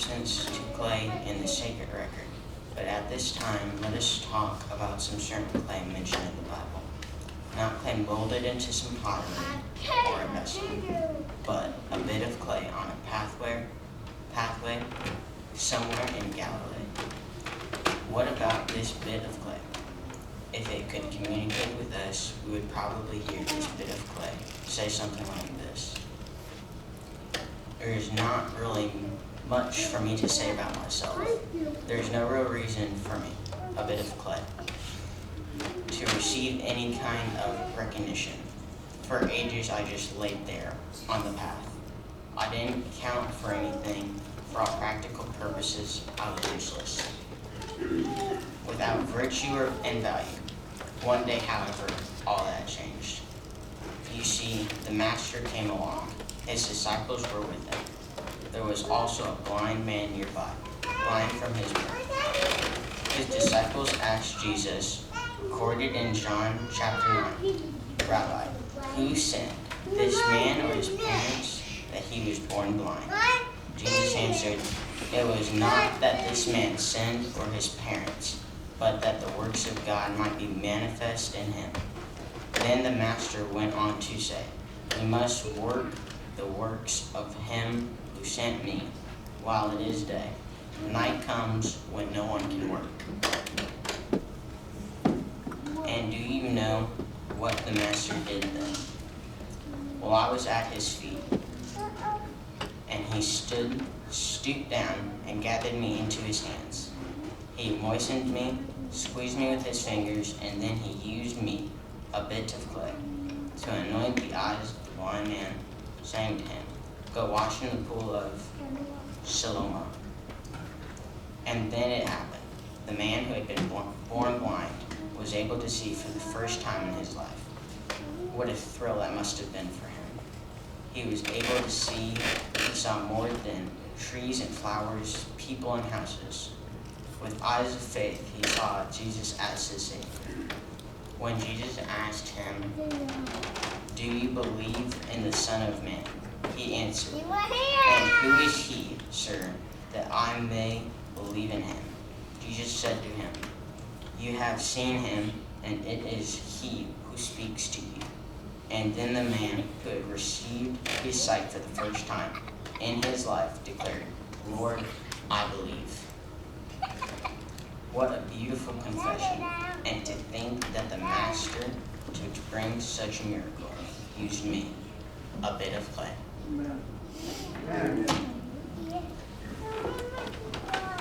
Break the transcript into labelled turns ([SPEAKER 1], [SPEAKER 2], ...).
[SPEAKER 1] substance to clay in the sacred record. But at this time, let us talk about some certain clay mentioned in the Bible. Not clay molded into some pottery or a vessel, but a bit of clay on a pathway somewhere in Galilee. What about this bit of clay? If it could communicate with us, we would probably hear this bit of clay say something like this. There is not really much for me to say about myself. There is no real reason for me, a bit of clay, to receive any kind of recognition. For ages, I just laid there on the path. I didn't count for anything. For all practical purposes, I was useless, without virtue and value. One day, however, all that changed. You see, the Master came along. His disciples were with him. There was also a blind man nearby, blind from his birth. His disciples asked Jesus, recorded in John chapter 9, Rabbi, who sinned, this man or his parents, that he was born blind? Jesus answered, it was not that this man sinned or his parents, but that the works of God might be manifest in him. Then the Master went on to say, we must work the works of him who sent me while it is day. Night comes when no one can work. And do you know what the Master did then? Well, I was at his feet, and he stooped down, and gathered me into his hands. He moistened me, squeezed me with his fingers, and then he used me, a bit of clay, to anoint the eyes of the blind man, saying to him, go wash in the pool of Siloam. And then it happened. The man who had been born blind was able to see for the first time in his life. What a thrill that must have been for him. He was able to see. He saw more than trees and flowers, people and houses. With eyes of faith, he saw Jesus as his Savior. When Jesus asked him, do you believe in the Son of Man? He answered, and who is he, sir, that I may believe in him? Jesus said to him, you have seen him, and it is he who speaks to you. And then the man who had received his sight for the first time in his life declared, Lord, I believe. What a beautiful confession, and to think that the Master, to bring such a miracle, used me, a bit of clay.